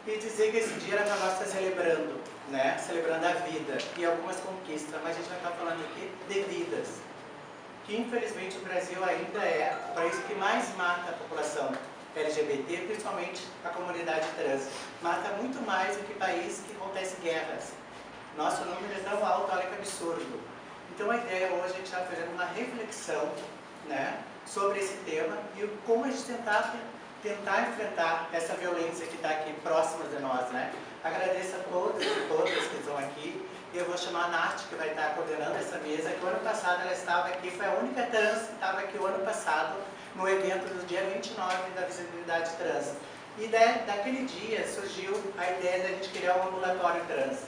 E dizer que esse dia era para nós estar celebrando, né? Celebrando a vida e algumas conquistas, mas a gente vai estar falando aqui de vidas. Que infelizmente o Brasil ainda é o país que mais mata a população LGBT, principalmente a comunidade trans. Mata muito mais do que país que acontece guerras. Nosso número é tão alto, olha que absurdo. Então a ideia hoje é a gente está fazendo uma reflexão, né, sobre esse tema e como a gente tentar enfrentar essa violência que está aqui próxima de nós, né? Agradeço a todos e todas que estão aqui. Eu vou chamar a Nath, que vai estar coordenando essa mesa, que o ano passado ela estava aqui, foi a única trans que estava aqui o ano passado, no evento do dia 29 da visibilidade trans. E daquele dia surgiu a ideia de a gente criar um ambulatório trans.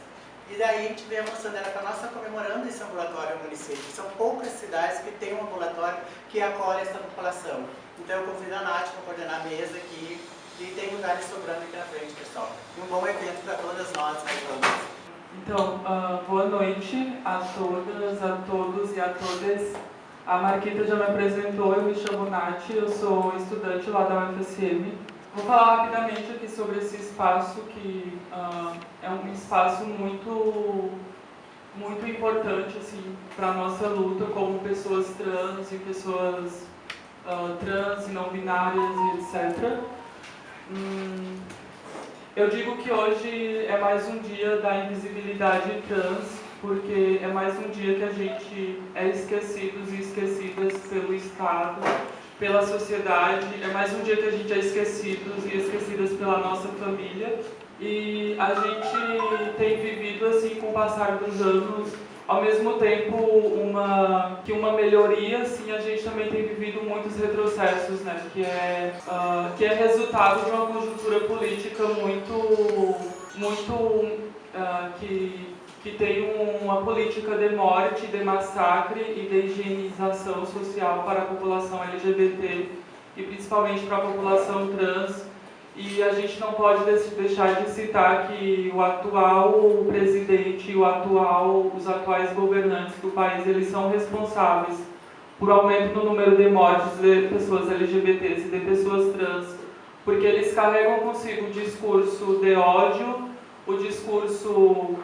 E daí a gente veio mostrando ela para nós, está comemorando esse ambulatório no município. São poucas cidades que têm um ambulatório que acolhe essa população. Então eu convido a Nath para coordenar a mesa aqui e tem lugares sobrando aqui na frente, pessoal. E um bom evento para todas nós, né, todas. Então, boa noite a todas, a todos e a todas. A Marquita já me apresentou, eu me chamo Nath, eu sou estudante lá da UFSM. Vou falar rapidamente aqui sobre esse espaço que é um espaço muito importante assim, para a nossa luta como pessoas trans e pessoas trans e não binárias e etc. Eu digo que hoje é mais um dia da invisibilidade trans, porque é mais um dia que a gente é esquecidos e esquecidas pelo Estado, pela sociedade, é mais um dia que a gente é esquecidos e esquecidas pela nossa família. E a gente tem vivido assim, com o passar dos anos, ao mesmo tempo que uma melhoria, assim, a gente também tem vivido muitos retrocessos, né? Que é resultado de uma conjuntura política que tem uma política de morte, de massacre e de higienização social para a população LGBT e principalmente para a população trans. E a gente não pode deixar de citar que o atual presidente e os atuais governantes do país, eles são responsáveis por aumento no número de mortes de pessoas LGBTs e de pessoas trans, porque eles carregam consigo o discurso de ódio, o discurso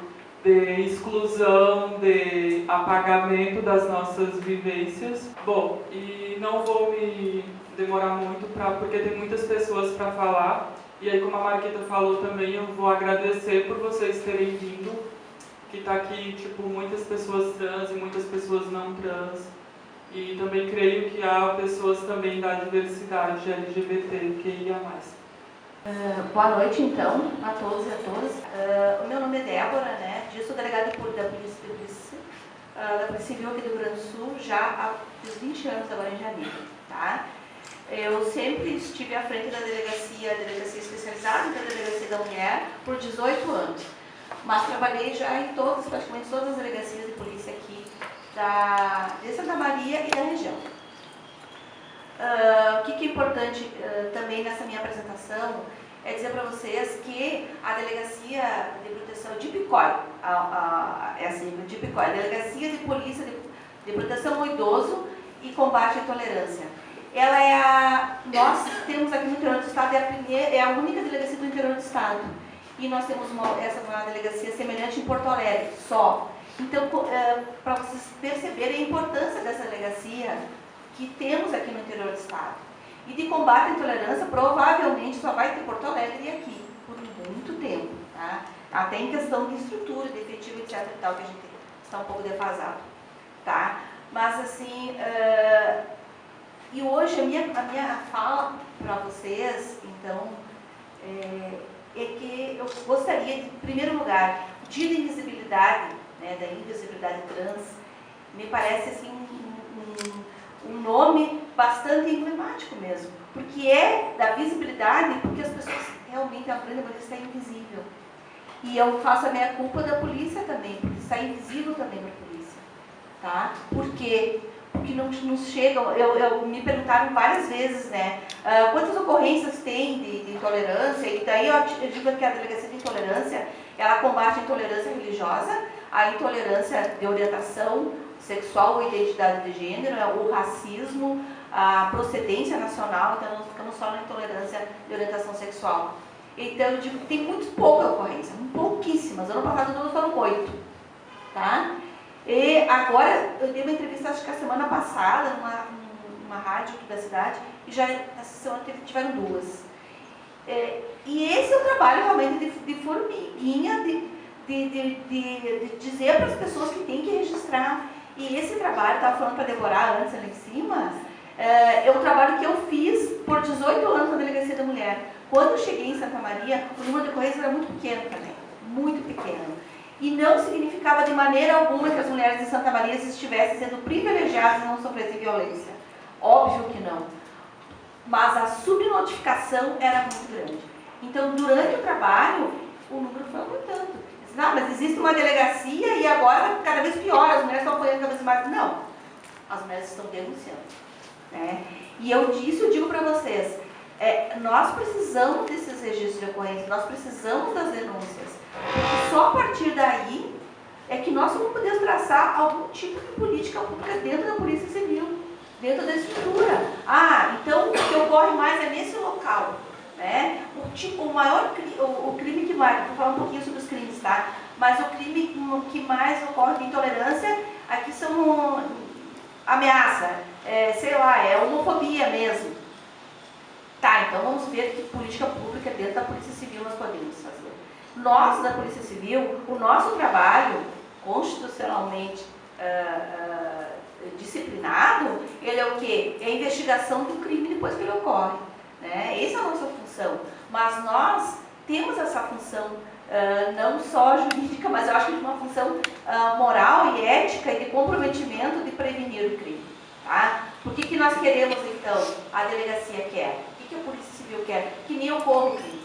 de exclusão, de apagamento das nossas vivências. Bom, e não vou me demorar muito, porque tem muitas pessoas para falar, e aí como a Marquita falou também, eu vou agradecer por vocês terem vindo, que está aqui, tipo, muitas pessoas trans e muitas pessoas não trans, e também creio que há pessoas também da diversidade LGBTQIA+. Boa noite, então, a todos e a todas. O meu nome é Débora, né? Eu sou delegada da Polícia Civil aqui do Rio Grande do Sul, já há uns 20 anos agora em janeiro, tá? Eu sempre estive à frente da delegacia especializada, da Delegacia da Mulher, por 18 anos. Mas trabalhei já em praticamente todas as delegacias de polícia aqui de Santa Maria e da região. O que é importante também nessa minha apresentação é dizer para vocês que a Delegacia de Proteção de Picói, a Delegacia de Polícia de Proteção ao Idoso e Combate à Intolerância, nós temos aqui no interior do estado, é a única delegacia do interior do estado, e nós temos uma delegacia semelhante em Porto Alegre, só. Então, para vocês perceberem a importância dessa delegacia que temos aqui no interior do estado. E de combate à intolerância, provavelmente só vai ter Porto Alegre e aqui, por muito tempo, tá? Até em questão de estrutura, de efetivo, etc. e tal, que a gente está um pouco defasado, tá? Mas assim, e hoje a minha fala para vocês, então, é que eu gostaria, em primeiro lugar, Dia da Invisibilidade, né, da invisibilidade trans, me parece assim um nome bastante emblemático mesmo, porque é da visibilidade, porque as pessoas realmente, a grande maioria está invisível. E eu faço a minha culpa da polícia também, porque está invisível também para a polícia, tá? Por quê? Porque não nos chegam, me perguntaram várias vezes, né, quantas ocorrências tem de intolerância, e daí eu digo que a Delegacia de Intolerância, ela combate a intolerância religiosa, a intolerância de orientação sexual ou identidade de gênero, o racismo, a procedência nacional, então não ficamos só na intolerância de orientação sexual. Então eu digo que tem muito pouca ocorrência, pouquíssimas. Ano passado todo foram 8, tá? E agora eu dei uma entrevista, acho que a semana passada, numa rádio aqui da cidade, e já essa semana tiveram 2. E esse é o trabalho realmente de formiguinha, de dizer para as pessoas que tem que registrar. E esse trabalho, estava falando para a Deborah antes ali em cima, é um trabalho que eu fiz por 18 anos na Delegacia da Mulher. Quando eu cheguei em Santa Maria, o número de ocorrências era muito pequeno também, muito pequeno. E não significava de maneira alguma que as mulheres de Santa Maria estivessem sendo privilegiadas e não sofressem violência. Óbvio que não. Mas a subnotificação era muito grande. Então, durante o trabalho, o número foi aumentando. Não, mas existe uma delegacia e agora cada vez pior, as mulheres estão apanhando cada vez mais. Não, as mulheres estão denunciando. Né? E eu digo para vocês, nós precisamos desses registros de ocorrência, nós precisamos das denúncias. Porque só a partir daí é que nós vamos poder traçar algum tipo de política pública dentro da Polícia Civil, dentro da estrutura. Então o que ocorre mais é nesse local. Né? O crime que mais, vou falar um pouquinho sobre os crimes, tá? Mas o crime que mais ocorre de intolerância, aqui são ameaça, é homofobia mesmo. Tá, então vamos ver que política pública dentro da Polícia Civil nós podemos fazer. Nós, da Polícia Civil, o nosso trabalho constitucionalmente disciplinado, ele é o quê? É a investigação do crime depois que ele ocorre. Né? Essa é a nossa função. Mas nós temos essa função não só jurídica, mas eu acho que de uma função moral e ética e de comprometimento de prevenir o crime. Tá? Por que nós queremos, então, a delegacia quer? O que a Polícia Civil quer? Que nem ocorra o crime.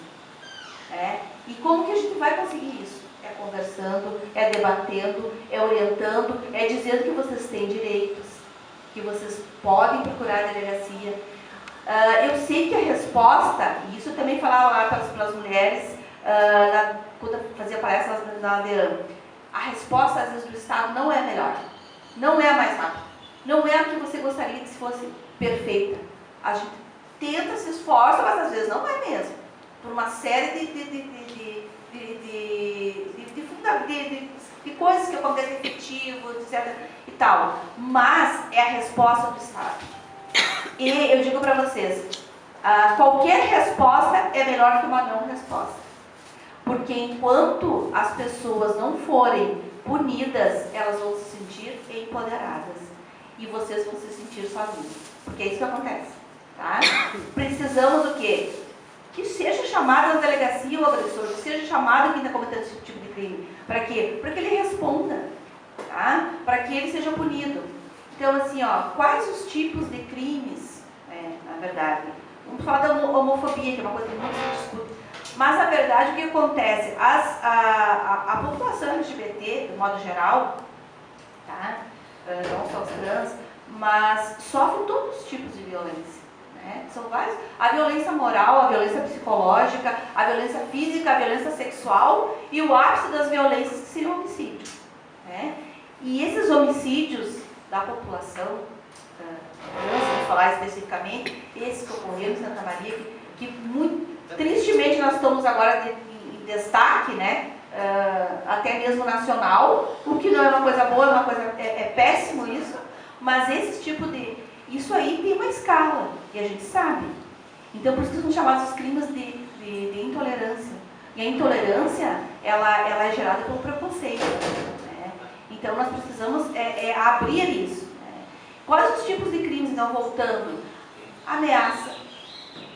E como que a gente vai conseguir isso? É conversando, é debatendo, é orientando, é dizendo que vocês têm direitos, que vocês podem procurar a delegacia. Eu sei que a resposta, e isso eu também falava lá para as mulheres, quando eu fazia palestras na ADEAN, a resposta às vezes do Estado não é a melhor, não é a mais rápida, não é a que você gostaria que fosse perfeita. A gente tenta, se esforça, mas às vezes não é mesmo, por uma série de coisas que acontecem efetivos, etc. e tal, mas é a resposta do Estado. E eu digo para vocês, qualquer resposta é melhor que uma não resposta. Porque enquanto as pessoas não forem punidas, elas vão se sentir empoderadas. E vocês vão se sentir sozinhos. Porque é isso que acontece. Tá? Precisamos do quê? Que seja chamado na delegacia o agressor, que seja chamado quem está cometendo esse tipo de crime. Para quê? Para que ele responda. Tá? Para que ele seja punido. Então, assim, quais os tipos de crimes, na verdade? Vamos falar da homofobia, que é uma coisa que muito se discute. Mas, na verdade, o que acontece? A população LGBT, de modo geral, tá? Não só os trans, mas sofre todos os tipos de violência. Né? São vários. A violência moral, a violência psicológica, a violência física, a violência sexual e o ápice das violências que seria o homicídio. Né? E esses homicídios da população, vamos falar especificamente, esses que ocorreram em Santa Maria, que muito tristemente nós estamos agora em destaque, né? Até mesmo nacional, o que não é uma coisa boa, é péssimo isso, mas esse tipo de... Isso aí tem uma escala, e a gente sabe. Então, por isso que são chamados os crimes de intolerância. E a intolerância, ela é gerada pelo preconceito. Né? Então, nós precisamos abrir isso. Né? Quais os tipos de crimes, então, voltando? Ameaça.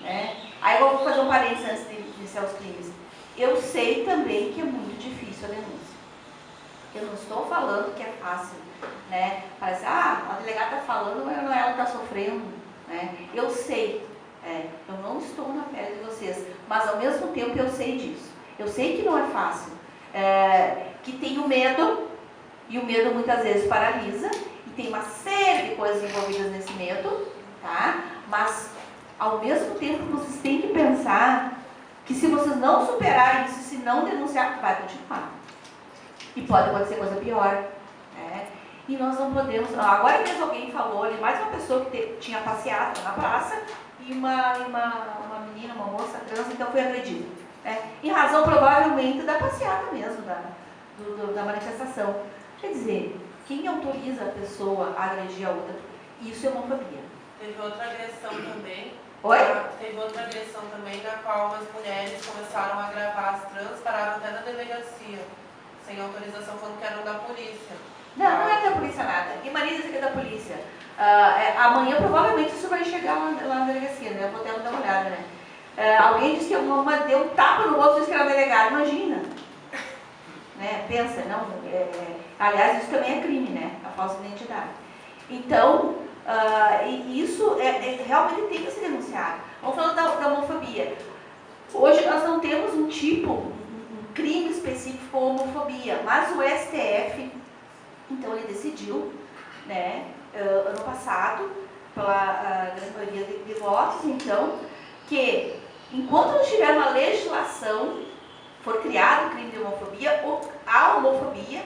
Né? Aí eu vou fazer um parênteses antes de iniciar os crimes. Eu sei também que é muito difícil a denúncia. Eu não estou falando que é fácil. Né? Parece, a delegada está falando, mas não é ela que está sofrendo. Né? Eu sei. Eu não estou na pele de vocês. Mas, ao mesmo tempo, eu sei disso. Eu sei que não é fácil. Que tem o medo, e o medo muitas vezes paralisa, e tem uma série de coisas envolvidas nesse medo, tá? Mas, ao mesmo tempo, vocês têm que pensar que se vocês não superarem isso, se não denunciar, vai continuar. E pode acontecer coisa pior. Né? E nós não podemos... Agora mesmo alguém falou ali, mais uma pessoa que tinha passeado na praça e uma menina, uma moça trans, então foi agredida. Né? Em razão, provavelmente, da passeata mesmo, da manifestação. Quer dizer, quem autoriza a pessoa a agredir a outra? Isso é homofobia. Teve outra agressão também. Oi? Teve outra agressão também, na qual as mulheres começaram a gravar as trans, pararam até na delegacia, sem autorização, falando que eram da polícia. Não é da polícia nada. Guimarães aqui é da polícia. Amanhã provavelmente isso vai chegar lá na delegacia, né? Eu vou até dar uma olhada, né? Alguém disse que uma deu um tapa no outro e disse que era delegado. Imagina. Né? Pensa, não. Aliás, isso também é crime, né? A falsa identidade. Então, isso realmente tem que ser denunciado. Vamos falando da homofobia. Hoje nós não temos um crime específico com homofobia, mas o STF, então ele decidiu, né, ano passado, pela grande maioria de votos, então, que enquanto não tiver uma legislação, for criado o crime de homofobia, a homofobia,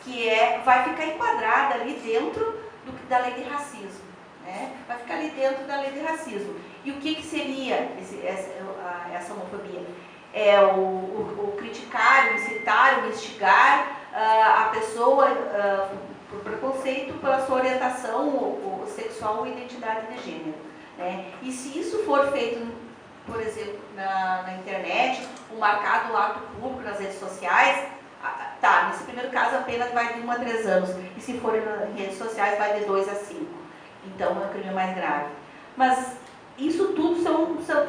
que vai ficar enquadrada ali dentro da lei de racismo, né? Vai ficar ali dentro da lei de racismo. E o que seria essa homofobia? É o criticar, o incitar, o instigar a pessoa por preconceito pela sua orientação sexual ou identidade de gênero. Né? E se isso for feito, por exemplo, na internet, ou marcado lá do público, nas redes sociais, tá, nesse primeiro caso a pena vai de 1 a 3 anos, e se for em redes sociais vai de 2 a 5. Então é um crime mais grave. Mas isso tudo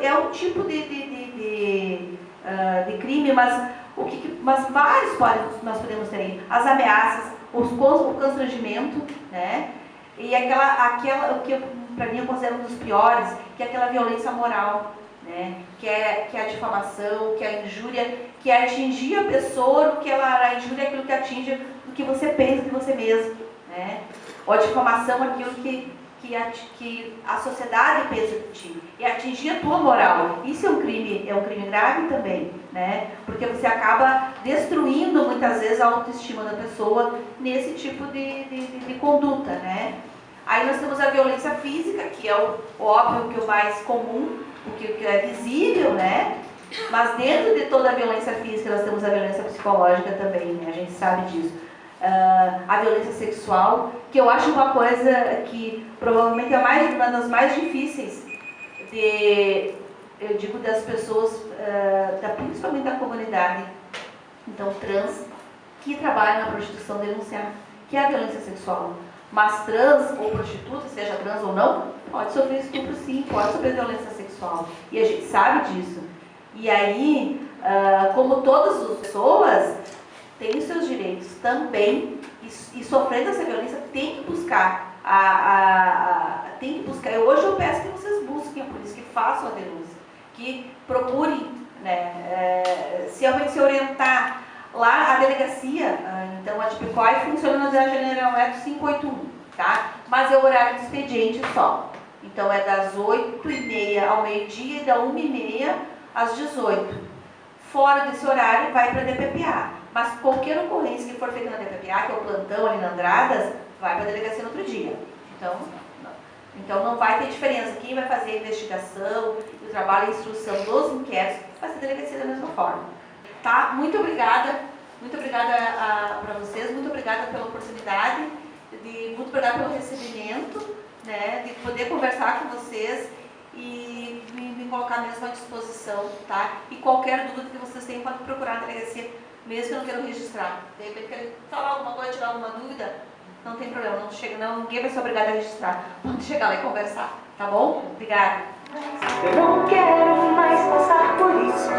é um tipo de crime, mas vários nós podemos ter aí. As ameaças, o constrangimento, né? E aquela o que para mim eu considero um dos piores, que é aquela violência moral, né? Que é a difamação, que é a injúria, que é atingir a pessoa, a injúria é aquilo que atinge o que você pensa de você mesmo, né? Ou a difamação é aquilo que a sociedade pensa de ti, e atingir a tua moral. Isso é um crime grave também, né? Porque você acaba destruindo muitas vezes a autoestima da pessoa nesse tipo de conduta, né? Aí nós temos a violência física, que é o óbvio que é o mais comum, o que é visível, né? Mas dentro de toda a violência física nós temos a violência psicológica também, né? A gente sabe disso. A violência sexual, que eu acho uma coisa que provavelmente é uma das mais difíceis eu digo, das pessoas, principalmente da comunidade, então trans, que trabalham na prostituição, denunciar, que é a violência sexual. Mas trans ou prostituta, seja trans ou não, pode sofrer estupro sim, pode sofrer violência sexual. E a gente sabe disso. E aí, como todas as pessoas têm os seus direitos também, e sofrendo essa violência, tem que buscar. Hoje eu peço que vocês busquem a polícia, que façam a denúncia, que procurem, né, se orientar. Lá a delegacia, então a Tipicói funciona na General Metro 581, tá? Mas é o horário de expediente só. Então é das 8h30 ao meio-dia e da 1h30 às 18h. Fora desse horário vai para a DPPA. Mas qualquer ocorrência que for feita na DPPA, que é o plantão ali na Andradas, vai para a delegacia no outro dia. Então não vai ter diferença. Quem vai fazer a investigação, o trabalho e a instrução dos inquéritos, vai ser a delegacia da mesma forma. Tá? Muito obrigada para vocês, muito obrigada pela oportunidade, muito obrigada pelo recebimento, né, de poder conversar com vocês e me colocar mesmo à disposição, tá? E qualquer dúvida que vocês tenham, podem procurar a delegacia, mesmo que eu não queiram registrar. De repente, querem falar alguma coisa, tirar alguma dúvida, não tem problema, ninguém vai ser obrigado a registrar. Vamos chegar lá e conversar, tá bom? Obrigada. Eu não quero mais passar por isso.